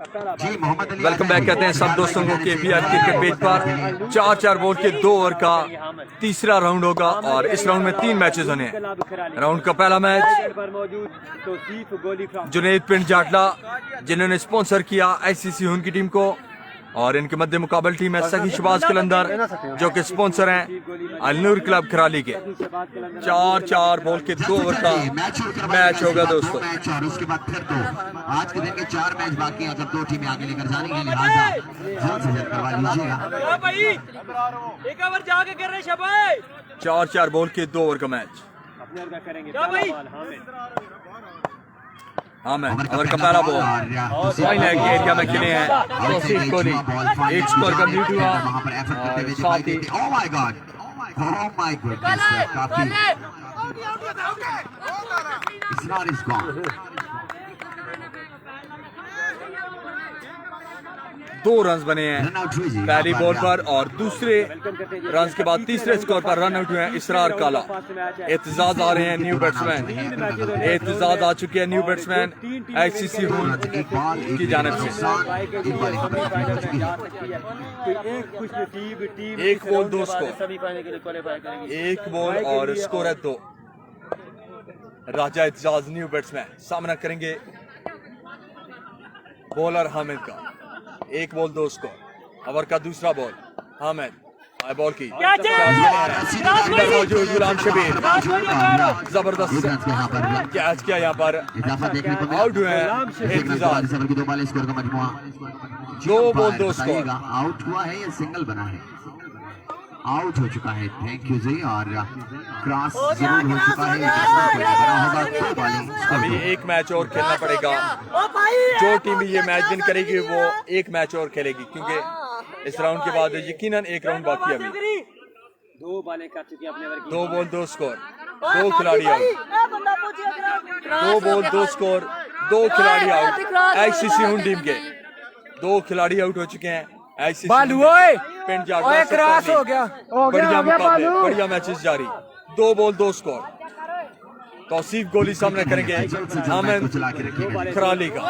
Welcome back कहते हैं सब दोस्तों को KPR क्रिकेट पेज पर। 4-4 बॉल के 2 ओवर का तीसरा राउंड होगा और इस राउंड में 3 मैचेस होने हैं। राउंड का पहला मैच जुनैद पिंड जाटला जिन्होंने स्पॉन्सर किया ICC हुन की टीम को, और इनके मध्य मुकाबल टीम है सखी शबाज कलंदर जो कि स्पॉन्सर हैं अलनूर क्लब खराली के। 4-4 बॉल के 2 ओवर का मैच होगा दोस्तों। और उसके बाद फिर 2 आज के दिन के 4 मैच बाकी हैं। अगर 2 टीमें आगे लेकर जाने के लिहाजा जल्द से जल्द करवा लीजिएगा। 4-4 बॉल के 2 ओवर का मैच। हाँ मैं ओवर का पहला बॉल फाइन है कि एरिया में खेले हैं तौसीफ कोहली। एक स्कोर कंप्लीट हुआ और साथ ही ओह माय गॉड काफी it's not is gone. 2 run बने हैं पहली बॉल पर और दूसरे रन के बाद तीसरे स्कोर पर रन आउट हुए हैं इसरार काला। एतजाज आ रहे हैं न्यू बैट्समैन, एतजाज आ चुके हैं न्यू बैट्समैन ICC हुन की जानिब से। एक बॉल 2 स्कोर, एक बॉल और स्कोर है 2। राजा एतजाज न्यू बैट्समैन सामना करेंगे बॉलर हामिद का। 1 बॉल 2 स्कोर। ओवर का दूसरा बॉल हामिद बॉल की मौजूद गुलाम शबीर जबरदस्त कैच किया यहाँ पर, आउट हुए हैं एतजाज। 2 ball 2 score. आउट हुआ है या सिंगल बना है? आउट हो चुका है, थैंक यू जी। और क्रॉस जरूर हो चुका है। अभी एक मैच और खेलना पड़ेगा। जो टीम ये मैच विन करेगी वो एक मैच और खेलेगी क्योंकि इस राउंड के बाद यकीनन एक राउंड बाकी है अभी। 2 बॉलें कर चुकी है अपने वर्ग की। 2 बॉल 2 स्कोर, 2 खिलाड़ी आउट। 2 बॉल 2 स्कोर, 2 खिलाड़ी आउट ICC हुन टीम के। 2 खिलाड़ी आउट हो चुके हैं ICC पिंड जाटला। क्रॉस हो गया, बढ़िया मुकाबले, बढ़िया मैचेस जारी। 2 बॉल 2 स्कोर। तौसीफ गोली सामने करेंगे हामिद खराली का।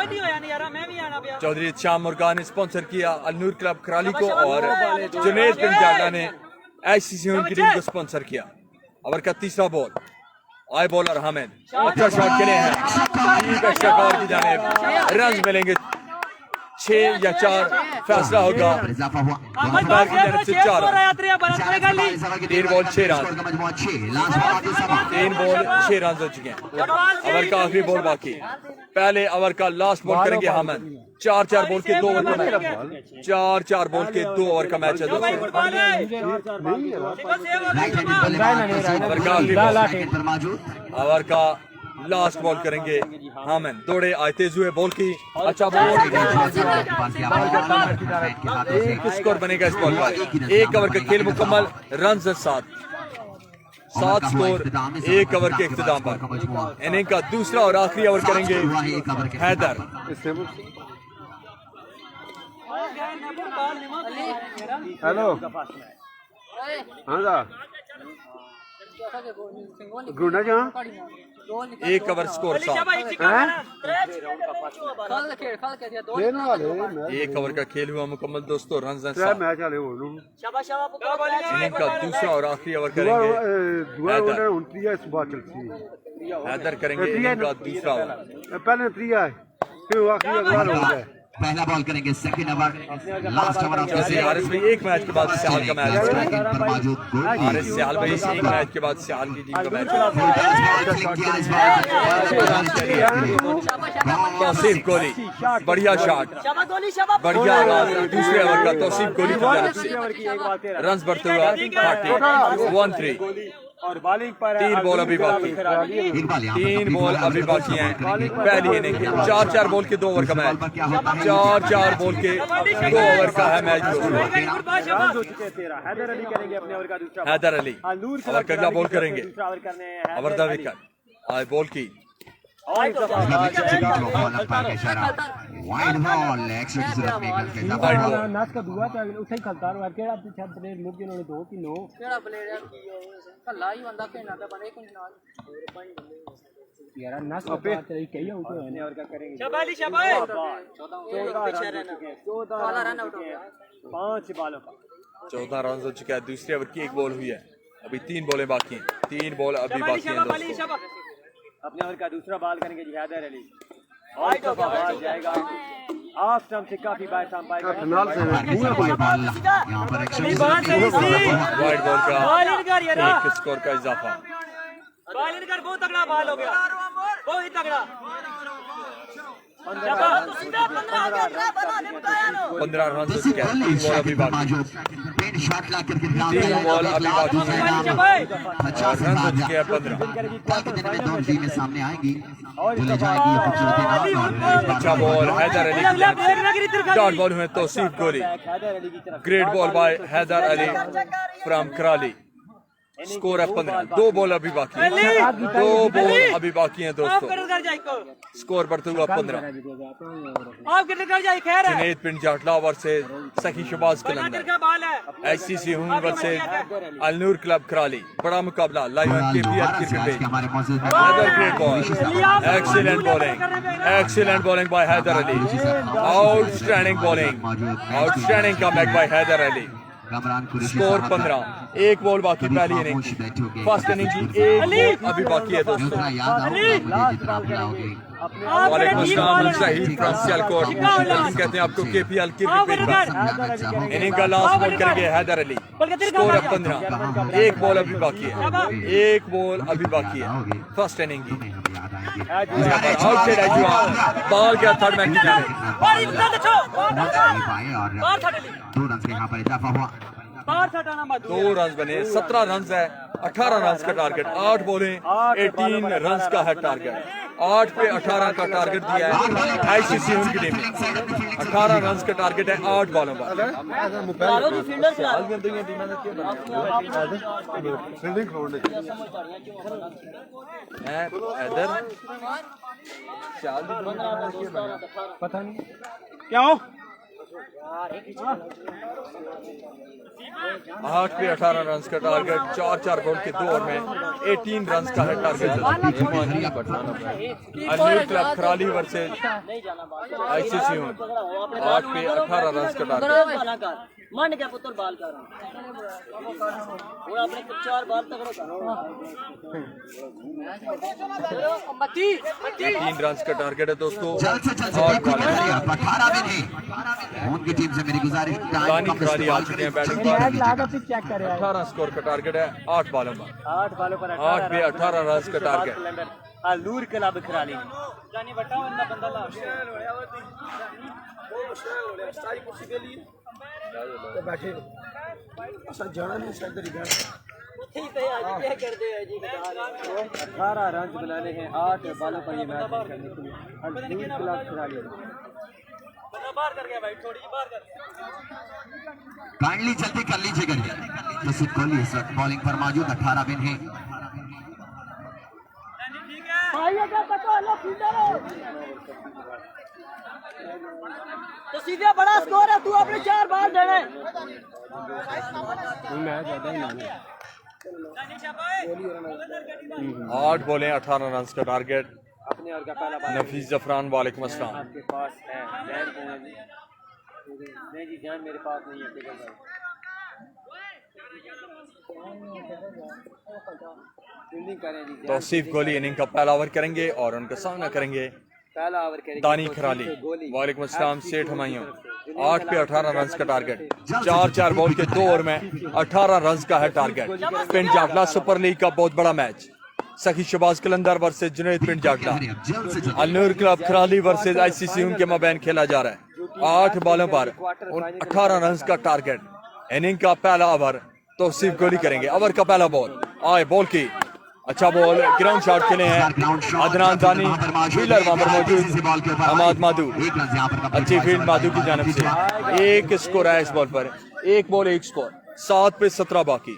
चौधरी शाम मुर्गा ने स्पॉन्सर किया अलनूर क्लब खराली को और जुनैद पिंड जाटला ने ICC हुन की टीम को स्पॉन्सर किया। ओवर का तीसरा बॉल आए बॉलर हामिद अच्छा शॉट खेले हैं, ठीक है शकार की जानिब। रन मिलेंगे 6 या 4 फैसला होगा। 4 3 बॉल 6 रन, 3 बॉल 6 रन हो चुके हैं। ओवर का आखिरी बॉल बाकी। पहले ओवर का लास्ट बॉल करेंगे हामिद। 4-4 बॉल के 2 ओवर का मैच। 4-4 बॉल के 2 ओवर का मैच है दोस्तों। ओवर का लास्ट बॉल करेंगे हामिद। दौड़े आए तेज हुए बॉल की, अच्छा बॉल। एक स्कोर बनेगा इस बॉल पर। 1 ओवर का खेल मुकम्मल, रन 7 स्कोर 1 ओवर के इख्तिताम पर। इनिंग का दूसरा और आखिरी ओवर करेंगे हैदर। हेलो हाँ गुना जहाँ 1 ओवर स्कोर 7। 1 ओवर का खेल हुआ मुकम्मल दोस्तों, रन 7। मैच वाले इनिंग का दूसरा और आखिरी ओवर करेंगे हैदर करेंगे इनिंग का दूसरा ओवर। पहले 3 है फिर आखिरी अगला हो गया। पहला बॉल करेंगे, second over, last over of the Haris भाई एक मैच के बाद सियाल का मैच। मौजूद हारिस सियाल भाई एक मैच के बाद सियाल की टीम का मैच। तौसीफ कोहली बढ़िया शॉट, बढ़िया आगाज दूसरे ओवर का तौसीफ कोहली की जानिब से। रन बढ़ते हुआ 1-3 और बॉलिंग पर 3 बॉल अभी बाकी। 3 बॉल अभी बाकी हैं पहली इनिंग के। 4-4 बॉल के 2 ओवर का मैच। 4-4 बॉल के 2 ओवर का है मैच। हैदर अली करेंगे अपने ओवर का दूसरा। हैदर अली ओवर का अगला बॉल करेंगे। ओवर द विकेट आए बॉल की और इस दफा बाल जाएगा बॉल अंपायर का इशारा वाइड बॉल एक्स्ट्रा की जरूरत नहीं करके वाइड जबरदस्त बॉल नाच का दुआ तो उठे खलतार वार केड़ा पीछे प्लेयर लोग जिन्होंने 2 कि 9 ਕਿਹੜਾ ਪਲੇਅਰ ਹੈ ਕੀ ਹੋਵੇ ਕੱਲਾ ਹੀ ਬੰਦਾ ਖੇਡਣਾ ਤਾਂ ਬਣੇ ਕੋਈ ਨਾਲ ਹੋਰ ਪੰਜ ਬੰਦੇ यार नाच का बात है कई आउट हुए हैं और क्या करेंगे शाबाश शाबाश 14 रन आउट हो गया 5 बालों का 14 रन हो चुका है। दूसरे ओवर की एक बॉल हुई है, अभी 3 बॉलें बाकी हैं, 3 बॉल अभी बाकी हैं दोस्तों। अपने ओवर का दूसरा बॉल करेंगे हैदर अली और इस दफा बॉल जाएगा ऑफ स्टंप से काफी बार अंपायर का फिलहाल से वाइड बॉल यहाँ पर एक्शन की जरूरत नहीं है वाइड बॉल का एक स्कोर का इजाफा। बहुत तगड़ा बॉल हो गया, बहुत ही तगड़ा। 15 रन हो चुके हैं, 3 बॉल अभी बाकी हैं। पेन शॉट ला करके 3 बॉल अभी बाकी हैं, 50 रन हो चुके हैं 15। कितने में दौड़ टीमें सामने आएगी बोले जाएगी खूबसूरती और अच्छा बॉल हैदर अली की जानिब से, डॉट बॉल हुए तौसीफ गोली। हैदर अली की तरफ great ball by Haider Ali from Karali. Score है 15, 2 बॉल अभी बाकी हैं, 2 बॉल अभी बाकी हैं दोस्तों। स्कोर बढ़ते हुआ 15। जुनैद पिंड जाटला वर्सेस सखी शबाज कलंदर, एचसीसी हुन वर्सेस अलनूर क्लब कराली। बड़ा मुकाबला लाइव ऑन केपीएल क्रिकेट पे। हमारे मौजूद Haider great ball, excellent bowling, excellent bowling by Haider Ali, outstanding bowling, outstanding comeback by Haider Ali. Score 15, 1 ball बाकी पहली इनिंग, फर्स्ट इनिंग की 1 बॉल अभी बाकी है दोस्तों। वालेकुम अस्सलाम शहीद फ्रांसियल कोट, कहते हैं आपको केपीएल क्रिकेट पर। इनिंग का लास्ट बॉल करेंगे हैदर अली। स्कोर है 15, 1 बॉल अभी बाकी है, 1 बॉल अभी बाकी है फर्स्ट इनिंग की। आउटसाइड है जुआन, बॉल गया थर्ड मैन की जाने। 2 रन से यहाँ पर इजाफा हुआ। 2 रन बने, 17 रन है, 18 रन का टारगेट, 8 बॉलें 18 रन का है टारगेट। 8 पे 18 का टारगेट दिया है आईसीसी उनकी टीम ने। 18 रन का टारगेट है 8 बॉलों पर। फील्डिंग खलोड़ने पता नहीं क्यों 8 पे 18 रन का टारगेट, 4 बॉल के 2 ओवर में 18 रन का है target. Alnoor club Karali versus ICC हुन, 8 पे 18 रन का टारगेट। मन क्या पुत्र बाल कर वो अपने 4 बाल तगड़ो करो। 3 रन का टारगेट है दोस्तों। जल्द से जल्द 18 में नहीं उनकी टीम से मेरी गुजारिश दानी कराली आ चुके हैं बैटिंग पर। चेक करे 18 स्कोर का टारगेट है 8 बॉलों पर। 8 बालों पर 8 पे 18 रन का टारगेट। अलूर क्लब कराली जानी बटाओ इंदा बंदा ला ठीक है आज क्या कर दे जी 18 रन बनाने हैं 8 बालों पर ये मैच करने के लिए अलूर क्लब कराली बंदा बाहर कर गया भाई, थोड़ी बाहर कर। काइंडली जल्दी कर लीजिए करिए। तौसीफ कोहली इस वक्त बॉलिंग पर मौजूद 18 रन है। तो सीधे बड़ा स्कोर है, तू अपने 4 बाल देने। मैं ज्यादा ही नहीं 8 बॉलें 18 रन का टारगेट। अपने और का पहला बाल नफीस जफरान वालेकुम अस्सलाम। आपके पास है जैन कौन है जी? नहीं जी जान मेरे पास नहीं है। फील्डिंग करें जी। तौसीफ गोली इनिंग का पहला ओवर करेंगे और उनका सामना करेंगे पहला ओवर करेंगे दानी खराली। वालेकुम अस्सलाम सेठ हमायूं। 8 पे 18 रन का टारगेट, 4 बॉल के 2 ओवर में 18 रन का है टारगेट। पिंड जाटला सुपर लीग का बहुत बड़ा मैच, सखी शबाज कलंदर वर्सेस जुनैद पिंड Jatla. Al Noor club Karali versus ICC उनके मबैन खेला जा रहा है। 8 बॉलों पर 18 रन का टारगेट। इनिंग का पहला ओवर तौसीफ गोली करेंगे। ओवर का पहला बॉल आए, बॉल की अच्छा बॉल, ग्राउंड शॉट खेले हैं अदनान दानी। फील्डर वहां पर मौजूद हमाद माधू, अच्छी फील्ड माधू की जानिब से। 1 स्कोर है इस बॉल पर, 1 बॉल 1 स्कोर। 7 पे 17 बाकी,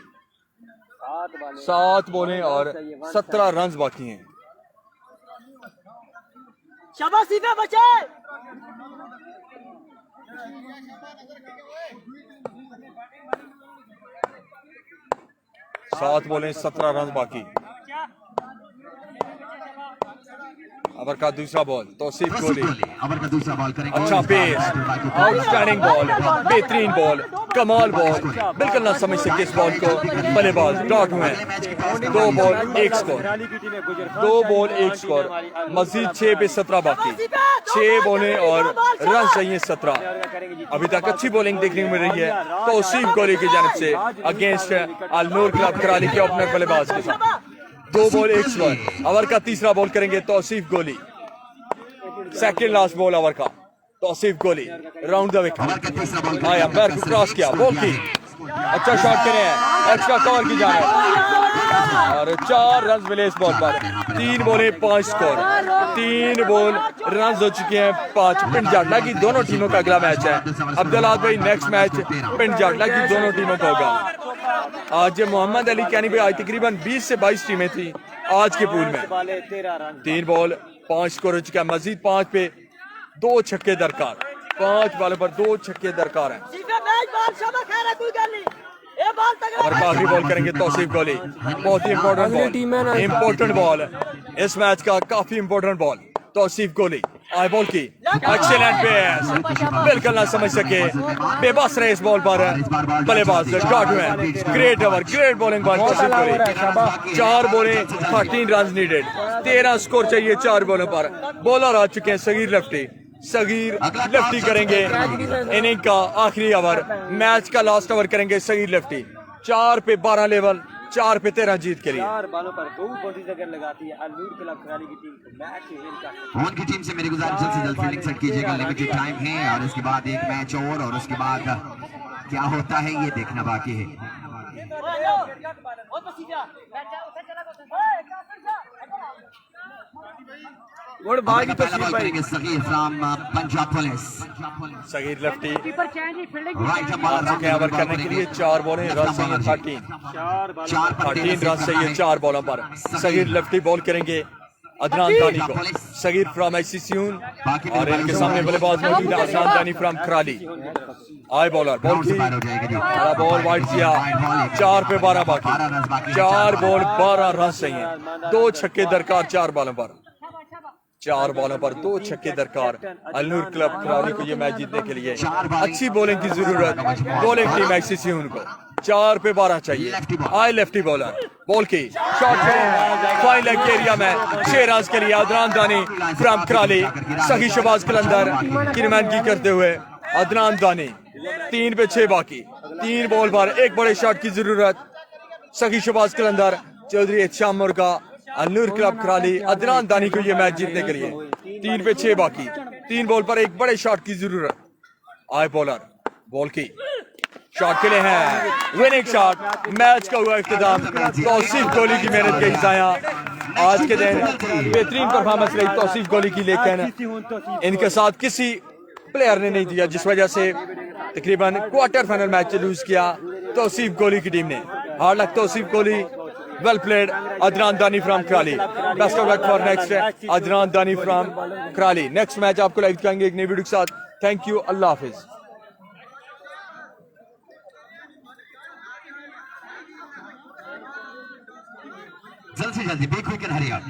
7 बॉलें और 17 रन बाकी हैं। शाबाशी पे बचे 7 बॉलें 17 रन बाकी। ओवर का दूसरा बॉल तौसीफ गोली, ओवर का दूसरा बॉल करेंगे। अच्छा पेस, आउटस्टैंडिंग बॉल, बेहतरीन बॉल, कमाल बॉल, बिल्कुल ना समझ सके इस बॉल को बल्लेबाज। डॉट हुए 2 बॉल 1 स्कोर, 2 बॉल 1 स्कोर, मजीद 6 पे 17 बाकी, 6 बॉलें और रन चाहिए 17। अभी तक अच्छी बॉलिंग देखने को मिल रही है तौसीफ गोली की जानब से अगेंस्ट अलनूर क्लब कराली के ओपनर बल्लेबाज के साथ। 2 बॉल 1 स्कोर। ओवर का तीसरा बॉल करेंगे तौसीफ गोली, सेकंड लास्ट बॉल ओवर का तौसीफ गोली, राउंड द विकेट। आया पैर को क्रॉस किया, बॉल की अच्छा शॉट करे हैं, एक्स्ट्रा कवर की जाए और 4 रन मिले इस बॉल पर। 3 बॉलें 5 स्कोर, 3 बॉल रन हो चुके हैं 5। पिंड जाटला की दोनों टीमों का अगला मैच है अब्दुल्ला भाई। नेक्स्ट मैच पिंड जाटला की दोनों टीमों का होगा। आज मोहम्मद अली कैनी भाई आज तकरीबन 20 से 22 टीमें थी आज के पूल में। 3 बॉल 5 स्कोर हो चुका है, मजीद 5 पे 2 छक्के दरकार। 5 बॉलों पर 2 छक्के दरकार हैं। और आखिरी बॉल करेंगे तौसीफ गोली, बहुत ही इंपॉर्टेंट बॉल इस मैच का, काफी इंपॉर्टेंट बॉल तौसीफ गोली। आई बॉल की एक्सीलेंट पेस, बिल्कुल ना समझ सके, बेबस रहे इस बॉल पर बल्लेबाज। डॉट हुए great over, great bowling ball Tauseef Goli. 4 बॉलें 13 run needed, 13 score चाहिए 4 बॉलों पर। बॉलर आ चुके हैं सगीर लेफ्टी, सगीर लेफ्टी करेंगे इनिंग का आखिरी ओवर, मैच का लास्ट ओवर करेंगे सगीर लेफ्टी। 4 पे 12 लेवल, 4 पे 13 जीत के लिए। 4 बॉलों पर 2 बाउंड्रीज अगर लगाती है अलनूर क्लब कराली की टीम तो मैच ही विन कर सकती है। उनकी टीम से मेरी गुजारिश जल्द से जल्द फील्डिंग सेट कीजिएगा, लिमिटेड टाइम है और उसके बाद एक मैच और उसके बाद क्या होता है ये देखना बाकी है। गुड बाय की पहला बॉल करेंगे Sagheer from Punjab police. Sagheer lefty right आ चुके हैं ओवर करने के लिए। 4 बॉलें रन चाहिए 13 रन चाहिए 4 बॉलों पर। सगीर लेफ्टी बॉल करेंगे अदनान दानी को, सगीर फ्रॉम एचसीसीयून और इनके सामने बल्लेबाज मौजूद है Adnan Dani from कराली। I bowler ball की बड़ा बॉल वाइड किया, 4 पे 12 बाकी, 4 बॉल 12 रन चाहिए, 2 छक्के दरकार 4 बॉलों पर। 4 बॉलों पर 2 छक्के दरकार अलनूर क्लब कराली को ये मैच जीतने के लिए। अच्छी बॉलिंग की जरूरत बॉलिंग टीम एचसीसीयून को। 4 पे 12 चाहिए। आई लेफ्टी बॉलर बॉल की शॉट फाइन लेग एरिया में 6 रन के लिए अदनान दानी फ्रॉम कराली। सही शबाज कलंदर की नुमाइंदगी करते हुए अदनान दानी। 3 पे 6 बाकी, 3 बॉल पर 1 बड़े शॉट की जरूरत। सही शबाज कलंदर चौधरी एहतशाम का अलनूर क्लब कराली अदनान दानी को ये मैच जीतने के लिए। 3 पे 6 बाकी, 3 बॉल पर 1 बड़े शॉट की जरूरत। आई बॉलर बॉल की शॉट के लिए है विनिंग शॉट। मैच का हुआ इख्तिताम तौसीफ गोली की मेहनत गई जाया। आज के दिन बेहतरीन परफॉर्मेंस रही तौसीफ गोली की, लेकिन इनके साथ किसी प्लेयर ने नहीं दिया, जिस वजह से तकरीबन क्वार्टर फाइनल मैच लूज किया तौसीफ गोली की टीम ने। हार्ड लक तौसीफ गोली, well played Adnan Dani from Karali. Best of luck for next Adnan Dani from Karali. Next match आपको लाइव दिखाएंगे एक नई वीडियो के साथ। थैंक यू, अल्लाह हाफिज। जल्द से जल्दी be quick and hurry up,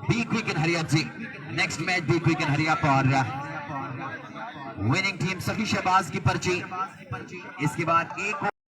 be quick and hurry up जी। Next match be quick and hurry up और विनिंग टीम सखी शहबाज की पर्ची। इसके बाद एक